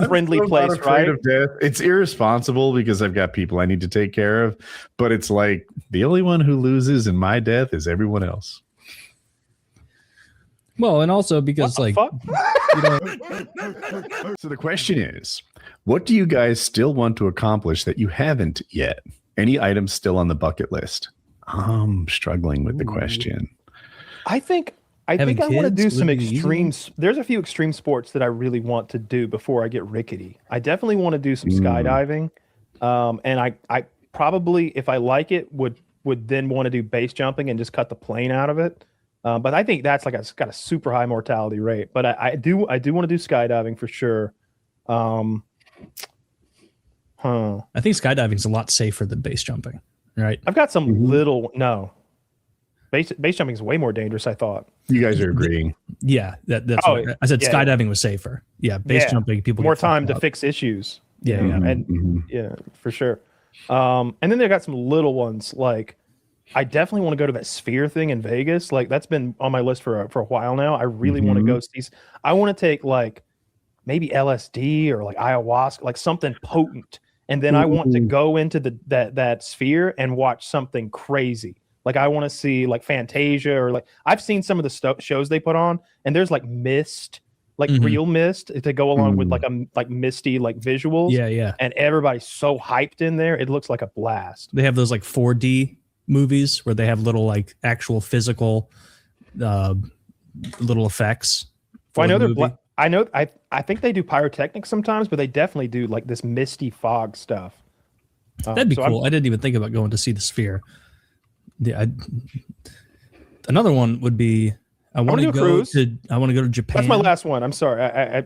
friendly place, right? Of death. It's irresponsible because I've got people I need to take care of, but it's like the only one who loses in my death is everyone else. Well, and also because What the fuck? So the question is, what do you guys still want to accomplish that you haven't yet? Any items still on the bucket list? I'm struggling with the question. I think I want to do some extremes. There's a few extreme sports that I really want to do before I get rickety. I definitely want to do some skydiving. And I probably, if I like it, would then want to do base jumping and just cut the plane out of it. But I think that's it's got a super high mortality rate. But I do want to do skydiving for sure. I think skydiving is a lot safer than base jumping, right? I've got some base jumping is way more dangerous, I thought. You guys are agreeing. Yeah, that's what I said. Skydiving was safer. Yeah, base jumping, people more time to fix issues. Yeah, and yeah, for sure. And then they got some little ones like I definitely want to go to that sphere thing in Vegas. Like that's been on my list for a while now. I really want to go see. I want to take like maybe LSD or like ayahuasca, like something potent, and then I want to go into that sphere and watch something crazy. Like I want to see like Fantasia or like I've seen some of the shows they put on, and there's like mist, like real mist to go along with like misty like visuals. Yeah. And everybody's so hyped in there, it looks like a blast. They have those like 4D movies where they have little like actual physical little effects. Well, I think they do pyrotechnics sometimes, but they definitely do like this misty fog stuff. That'd be cool. I didn't even think about going to see the sphere. Yeah, another one would be I want to go to Japan. That's my last one. I'm sorry.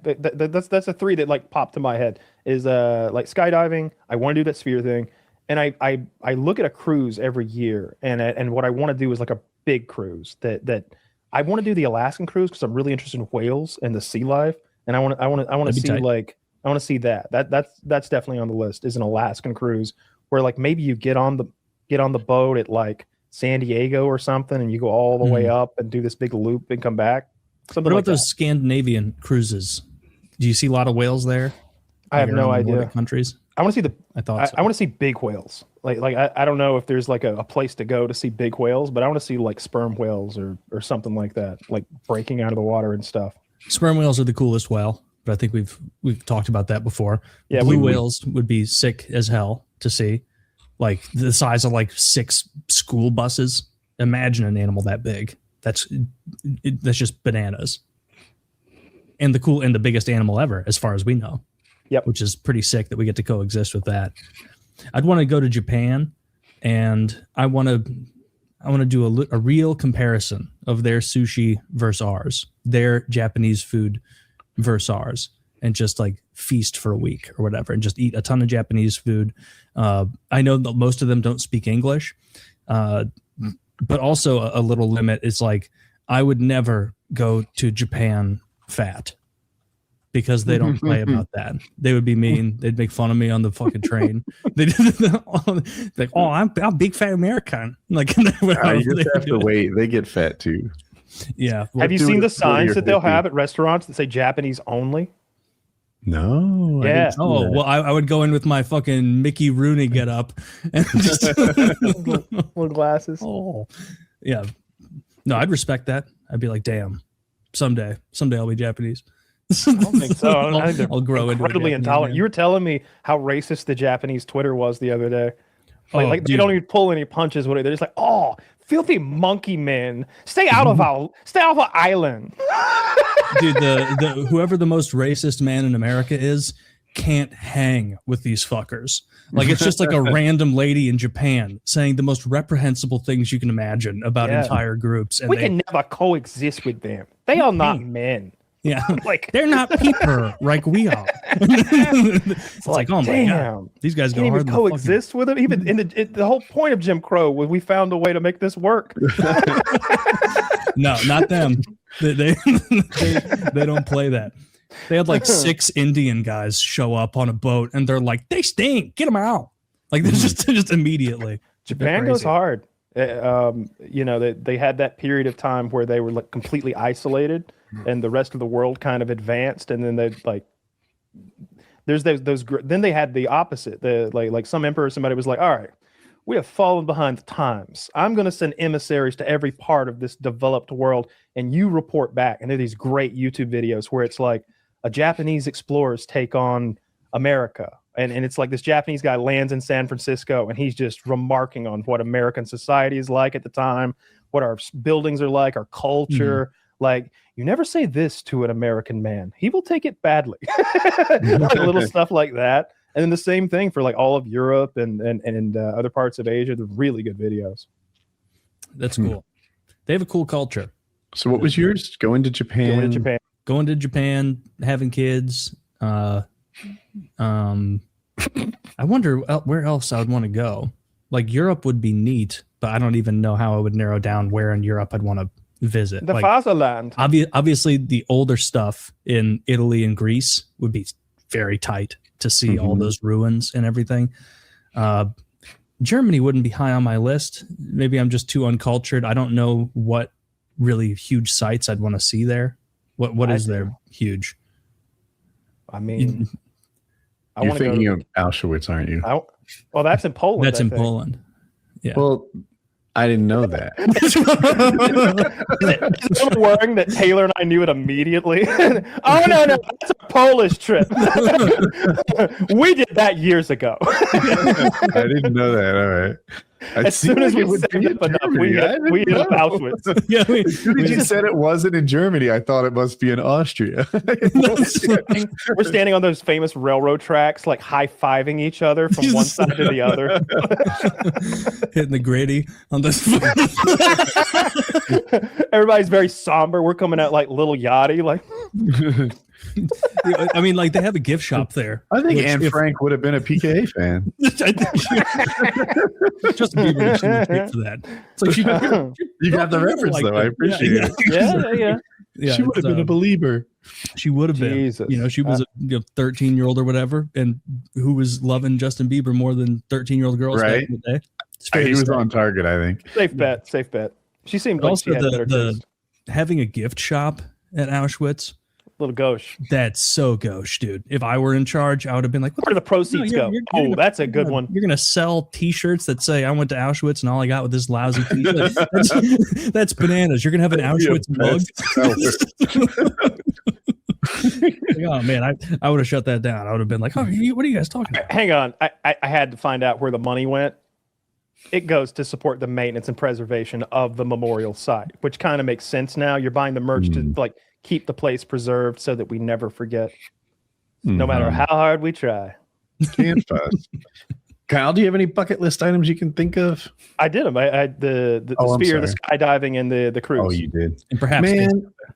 That's a three that like popped to my head is like skydiving. I want to do that sphere thing, and I look at a cruise every year, and what I want to do is like a big cruise that I want to do the Alaskan cruise because I'm really interested in whales and the sea life, and I want to see tight. Like I want to see that's definitely on the list is an Alaskan cruise where like maybe you get on the boat at like San Diego or something, and you go all the way up and do this big loop and come back. Something what about like those Scandinavian cruises? Do you see a lot of whales there? I have no idea. Countries. I want to see I want to see big whales. Like I don't know if there's like a place to go to see big whales, but I want to see like sperm whales or something like that, like breaking out of the water and stuff. Sperm whales are the coolest whale, but I think we've talked about that before. Yeah, blue whales would be sick as hell to see. Like the size of like 6 school buses. Imagine an animal that big. That's just bananas. And the biggest animal ever, as far as we know. Yep. Which is pretty sick that we get to coexist with that. I'd want to go to Japan, and I want to do a real comparison of their sushi versus ours, their Japanese food versus ours, and just like feast for a week or whatever, and just eat a ton of Japanese food. I know that most of them don't speak English, but also a little limit is like I would never go to Japan fat because they don't play about that. They would be mean. They'd make fun of me on the fucking train. They'd like, oh, I'm a big fat American. Like, you just have to wait. They get fat too. Yeah. Have you seen the signs that they'll have at restaurants that say Japanese only? No. Yeah. Oh, well, I would go in with my fucking Mickey Rooney get up and just little glasses. Oh, yeah. No, I'd respect that. I'd be like, damn, someday I'll be Japanese. I don't think so. I'll grow incredibly intolerant. You were telling me how racist the Japanese Twitter was the other day. Like they don't even pull any punches with it. They're just like, oh, filthy monkey men, stay out of our island. Dude, the whoever the most racist man in America is can't hang with these fuckers. Like it's just like a random lady in Japan saying the most reprehensible things you can imagine about entire groups. And we can never coexist with them. They are not men. Yeah, like they're not people like we are. It's like, oh my god, these guys can't even coexist with them. Even in the whole point of Jim Crow was we found a way to make this work. No, not them. They don't play that. They had like 6 Indian guys show up on a boat, and they're like, they stink. Get them out. Like they're just immediately. Japan goes hard. They had that period of time where they were like completely isolated, and the rest of the world kind of advanced, and then they like there's then they had the opposite. The like some emperor or somebody was like, all right, we have fallen behind the times. I'm going to send emissaries to every part of this developed world, and you report back. And there are these great YouTube videos where it's like a Japanese explorer's take on America. And it's like this Japanese guy lands in San Francisco, and he's just remarking on what American society is like at the time, what our buildings are like, our culture. Like, you never say this to an American man. He will take it badly. Like little stuff like that. And then the same thing for like all of Europe and other parts of Asia. They're really good videos. That's cool. They have a cool culture. So what was yours? Going to Japan. Going to Japan, having kids. I wonder where else I would want to go. Like Europe would be neat, but I don't even know how I would narrow down where in Europe I'd want to visit. The like, fatherland. Obviously, the older stuff in Italy and Greece would be very tight to see all those ruins and everything. Germany wouldn't be high on my list. Maybe I'm just too uncultured. I don't know what really huge sites I'd want to see there. What is there huge? I mean, you're thinking of Auschwitz, aren't you? Well, that's in Poland. That's in Poland. Yeah. Well, I didn't know that. I'm worrying that Taylor and I knew it immediately. Oh no, that's a Polish trip. We did that years ago. I didn't know that. All right. As soon as we saved up enough, we hit up Auschwitz. Yeah, as soon as you said it wasn't in Germany, I thought it must be in Austria. We're standing on those famous railroad tracks, like high-fiving each other from one side to the other. Hitting the gritty on this. Everybody's very somber. We're coming out like Little Yachty, like. I mean, like they have a gift shop there. I think Anne Frank would have been a PKA fan. Just Bieber should for that. It's like you got the reference though. I appreciate it. Yeah. She would have been a believer. She would have been. Jesus. You know, she was a 13-year-old or whatever, and who was loving Justin Bieber more than 13-year-old girls back in the day. He was on target, I think. Safe bet. She seemed like also she had better taste. Having a gift shop at Auschwitz. Little gauche. That's so gauche, dude. If I were in charge, I would have been like, where do the proceeds go? That's a good one. You're going to sell t-shirts that say I went to Auschwitz and all I got with this lousy t-shirt. That's bananas. You're going to have an Auschwitz mug. Oh man, I would have shut that down. I would have been like, oh, what are you guys talking about? Hang on. I had to find out where the money went. It goes to support the maintenance and preservation of the memorial site, which kind of makes sense now. You're buying the merch to like keep the place preserved so that we never forget, no matter how hard we try. Can't fuss. Kyle, do you have any bucket list items you can think of? I did them. I the spear, the skydiving, and the cruise. Oh, you did. And perhaps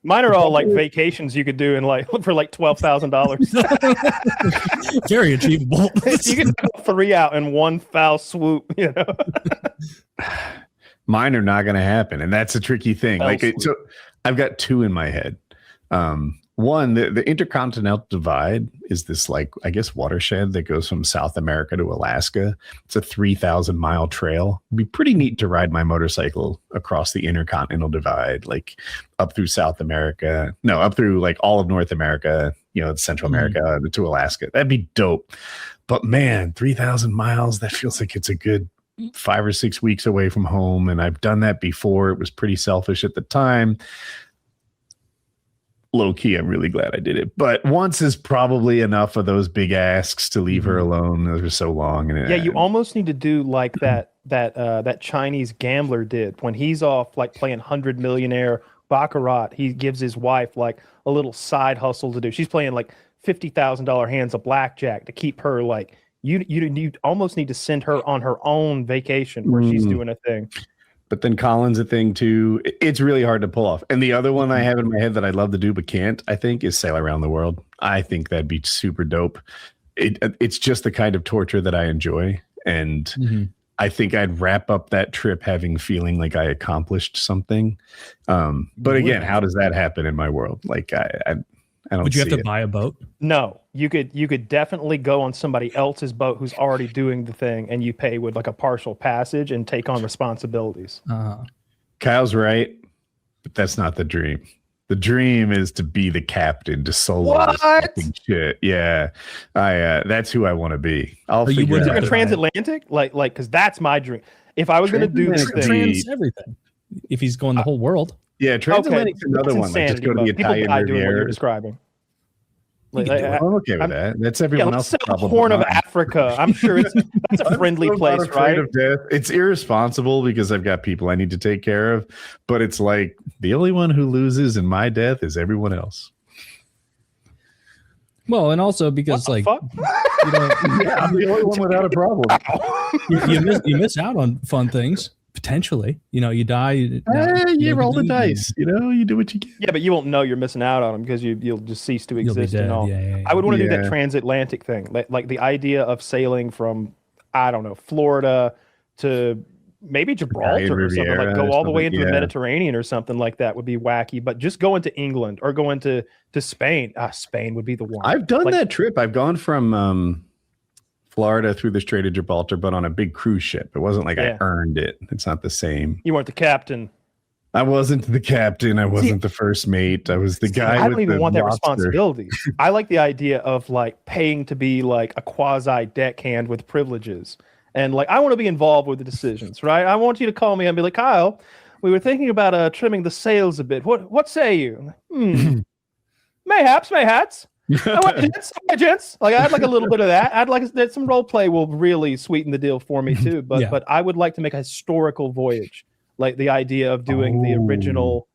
mine are all like vacations you could do in like for like $12,000. Very achievable. You can knock 3 out in one foul swoop. You know. Mine are not going to happen, and that's a tricky thing. So I've got 2 in my head. One, the Intercontinental Divide is this, like, I guess, watershed that goes from South America to Alaska. It's a 3,000-mile trail. It'd be pretty neat to ride my motorcycle across the Intercontinental Divide, like up through South America. No, up through like all of North America, Central America to Alaska. That'd be dope. But man, 3,000 miles, that feels like it's a good 5 or 6 weeks away from home. And I've done that before. It was pretty selfish at the time. Low key, I'm really glad I did it. But once is probably enough of those big asks to leave her alone. Those are so long. And you almost need to do like that Chinese gambler did when he's off like playing 100 Millionaire Baccarat. He gives his wife like a little side hustle to do. She's playing like $50,000 hands of blackjack to keep her like. You almost need to send her on her own vacation where she's doing a thing. But then Colin's a thing too. It's really hard to pull off. And the other one I have in my head that I'd love to do but can't, I think, is sail around the world. I think that'd be super dope. It's just the kind of torture that I enjoy. And I think I'd wrap up that trip feeling like I accomplished something. But again, how does that happen in my world? Like I don't. Would you have to buy a boat? No, you could definitely go on somebody else's boat who's already doing the thing, and you pay with like a partial passage and take on responsibilities. Kyle's right, but that's not the dream. The dream is to be the captain, to solo this fucking shit. Yeah, that's who I want to be. I'll figure it out. A transatlantic, like, because that's my dream. If I was going to do this thing, everything. If he's going the whole world, yeah, transatlantic's another one. Like just go to the Italian Riviera. Doing what you're describing. I'm okay with that. That's everyone else's problem. Horn of Africa. I'm sure that's a friendly place, right? Of death. It's irresponsible because I've got people I need to take care of, but it's like the only one who loses in my death is everyone else. Well, and also because I'm the only one without a problem. you miss out on fun things. Potentially, you die. You roll the dice. You do what you get. Yeah, but you won't know you're missing out on them because you'll just cease to exist and all. Yeah. I would want to do that transatlantic thing, like the idea of sailing from, I don't know, Florida to maybe Gibraltar or something, like go all the way into the Mediterranean or something like that would be wacky. But just going to England or going to Spain, Spain would be the one. I've done that trip. I've gone from Florida through the Strait of Gibraltar, but on a big cruise ship. It wasn't like I earned it. It's not the same. You weren't the captain. I wasn't the captain. I wasn't the first mate. I was the guy. I don't even want that responsibility. I like the idea of like paying to be like a quasi deckhand with privileges. And like, I want to be involved with the decisions, right? I want you to call me and be like, Kyle, we were thinking about trimming the sails a bit. What say you? Mayhaps. Gents. Like I'd like a little bit of that. I'd like that some role play will really sweeten the deal for me too. But I would like to make a historical voyage, like the idea of doing the original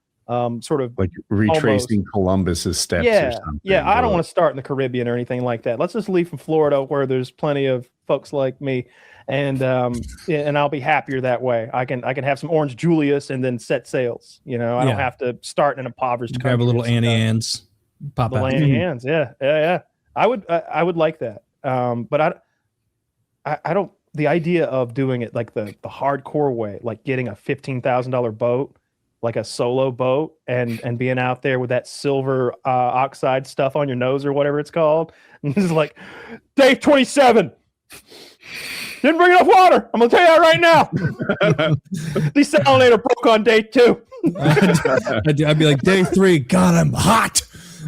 sort of like retracing Columbus's steps. Or something. Yeah. I don't want to start in the Caribbean or anything like that. Let's just leave from Florida where there's plenty of folks like me, and I'll be happier that way. I can have some Orange Julius and then set sails. I don't have to start in an impoverished country. Grab a little Annie Ann's. Pop out. Annie Ann's, yeah. I would like that. But I don't. The idea of doing it like the hardcore way, like getting a $15,000 boat, like a solo boat, and being out there with that silver oxide stuff on your nose or whatever it's called. And this is like day 27. Didn't bring enough water. I'm gonna tell you that right now. The salinator broke on day 2. I'd be like, day 3. God, I'm hot.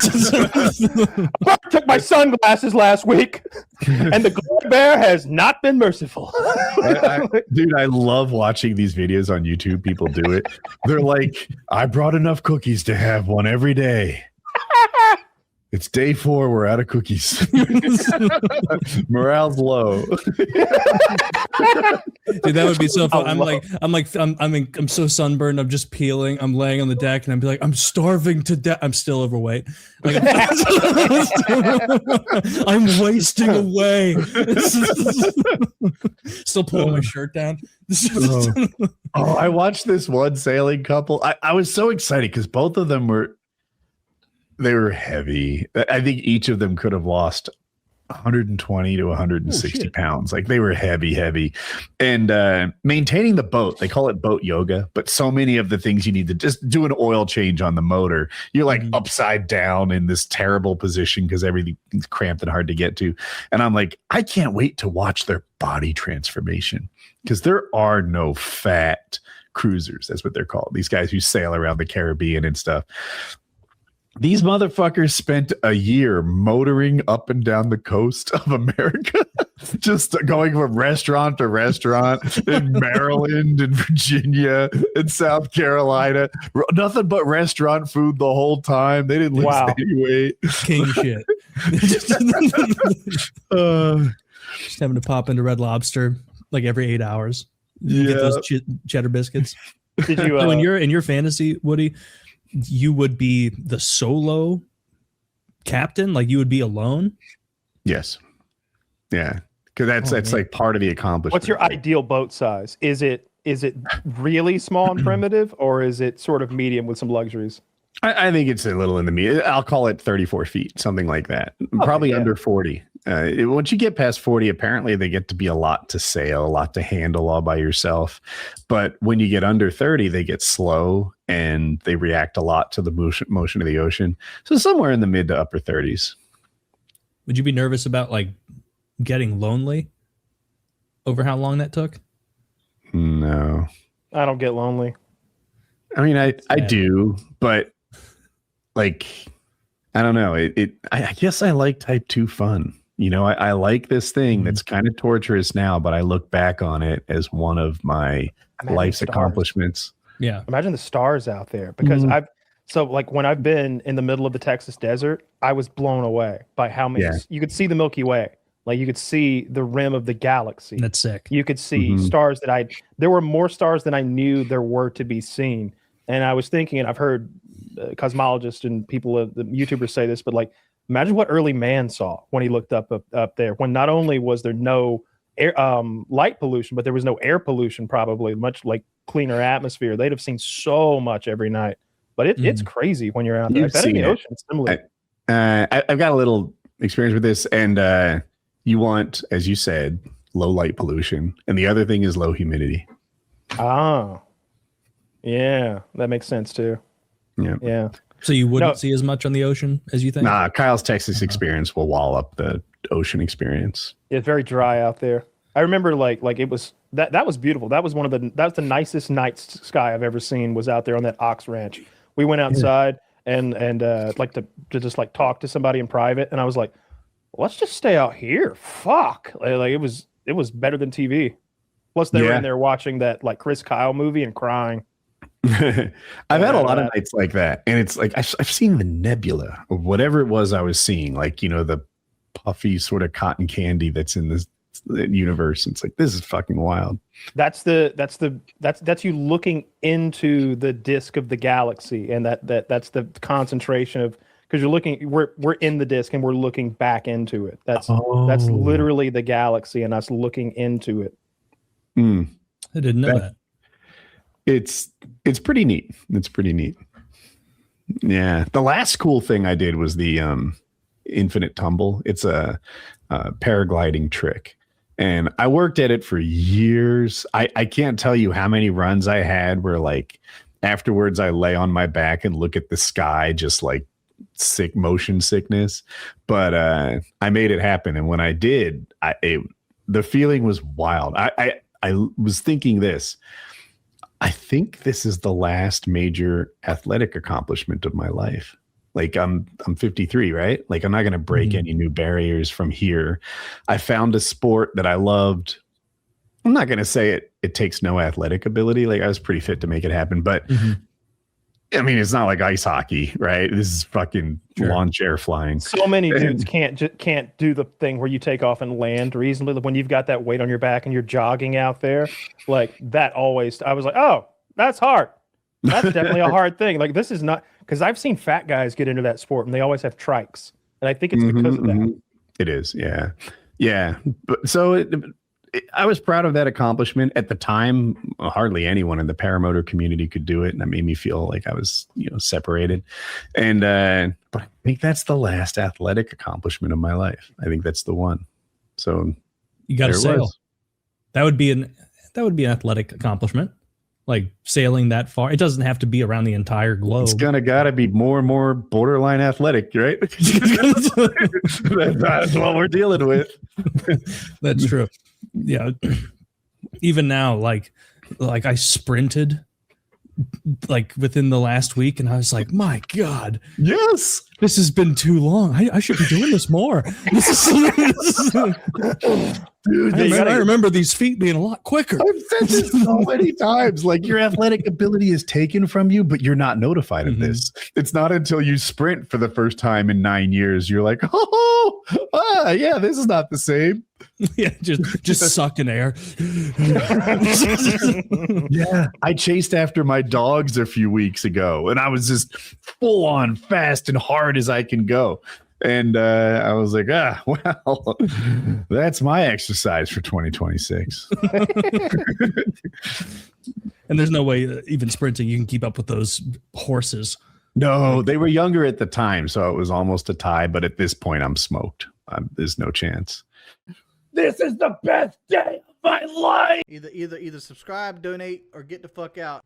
I took my sunglasses last week, and the Glory Bear has not been merciful. Dude, I love watching these videos on YouTube. People do it. They're like, I brought enough cookies to have one every day. It's day 4. We're out of cookies. Morale's low. Dude, that would be so fun. I'm so sunburned. I'm just peeling. I'm laying on the deck, and I'm like, I'm starving to death. I'm still overweight. Like, I'm wasting away. Still pulling my shirt down. I watched this one sailing couple. I was so excited because both of them were heavy. I think each of them could have lost 120 to 160 pounds. Like they were heavy. And maintaining the boat, they call it boat yoga, but so many of the things you need to just do an oil change on the motor. You're like upside down in this terrible position because everything's cramped and hard to get to. And I'm like, I can't wait to watch their body transformation because there are no fat cruisers. That's what they're called. These guys who sail around the Caribbean and stuff. These motherfuckers spent a year motoring up and down the coast of America, just going from restaurant to restaurant in Maryland and Virginia and South Carolina. Nothing but restaurant food the whole time. They didn't lose any weight. King shit. Just having to pop into Red Lobster like every 8 hours. Get those cheddar biscuits. Did you? So in your fantasy, Woody, you would be the solo captain, like you would be alone. Yes. Yeah. Because that's like part of the accomplishment. What's your ideal boat size? Is it really small and primitive, or is it sort of medium with some luxuries? I think it's a little in the medium. I'll call it 34 feet, something like that. Probably under 40. Once you get past 40, apparently they get to be a lot to sail, a lot to handle all by yourself. But when you get under 30, they get slow and they react a lot to the motion of the ocean. So somewhere in the mid to upper 30s. Would you be nervous about like getting lonely over how long that took? No. I don't get lonely. I mean, I do, but like, I don't know. I guess I like type 2 fun. I like this thing that's kind of torturous now, but I look back on it as one of my life's accomplishments. Yeah. Imagine the stars out there, because when I've been in the middle of the Texas desert, I was blown away by how many you could see the Milky Way. Like, you could see the rim of the galaxy. That's sick. You could see stars there were more stars than I knew there were to be seen. And I was thinking, and I've heard cosmologists and people, the YouTubers say this, but like, imagine what early man saw when he looked up there, when not only was there no air, light pollution, but there was no air pollution, probably much like cleaner atmosphere. They'd have seen so much every night. But it's crazy when you're out there. You've seen in the it. ocean, it's similar. I've got a little experience with this, and you want, as you said, low light pollution, and the other thing is low humidity. Ah, yeah, that makes sense too. Yeah. So you wouldn't see as much on the ocean as you think? Nah, Kyle's Texas experience will wall up the ocean experience. It's very dry out there. I remember like it was that was beautiful. That was the nicest night sky I've ever seen, was out there on that ox ranch. We went outside and like to just like talk to somebody in private, and I was like, let's just stay out here. Fuck. Like it was better than TV. Plus they were in there watching that like Chris Kyle movie and crying. I've had a lot of nights like that, and it's like I've seen the nebula or whatever it was I was seeing, like the puffy sort of cotton candy that's in this universe. It's like, this is fucking wild. That's you looking into the disk of the galaxy, and that's the concentration of, because we're in the disk and we're looking back into it. That's literally the galaxy and us looking into it. I didn't know that. It's pretty neat. It's pretty neat. Yeah. The last cool thing I did was the infinite tumble. It's a paragliding trick, and I worked at it for years. I can't tell you how many runs I had where like afterwards I lay on my back and look at the sky, just like motion sickness. But I made it happen, and when I did, the feeling was wild. I was thinking this. I think this is the last major athletic accomplishment of my life. Like I'm 53, right? Like I'm not going to break any new barriers from here. I found a sport that I loved. I'm not going to say it takes no athletic ability. Like I was pretty fit to make it happen, but I mean, it's not like ice hockey, right? This is fucking lawn chair flying. So many dudes can't do the thing where you take off and land reasonably when you've got that weight on your back and you're jogging out there. Like that always, I was like, oh, that's hard. That's definitely a hard thing. Like this is not, because I've seen fat guys get into that sport and they always have trikes. And I think it's because of that. It is. Yeah. Yeah. But so I was proud of that accomplishment. At the time, hardly anyone in the paramotor community could do it, and that made me feel like I was, separated. And but I think that's the last athletic accomplishment of my life. I think that's the one. So you got to sail. That would be an athletic accomplishment. Like sailing that far. It doesn't have to be around the entire globe. It's gotta be more and more borderline athletic, right? That's what we're dealing with. That's true. Yeah. Even now, like I sprinted like within the last week, and I was like, my God, yes, this has been too long. I should be doing this more. Dude, I remember these feet being a lot quicker. I've said this so many times. Like your athletic ability is taken from you, but you're not notified of this. It's not until you sprint for the first time in 9 years, you're like, yeah, this is not the same. Yeah, just sucking air. Yeah, I chased after my dogs a few weeks ago, and I was just full on fast and hard as I can go. And I was like, well, that's my exercise for 2026. And there's no way, even sprinting, you can keep up with those horses. No, they were younger at the time, so it was almost a tie. But at this point, I'm smoked. There's no chance. This is the best day of my life. Either subscribe, donate, or get the fuck out.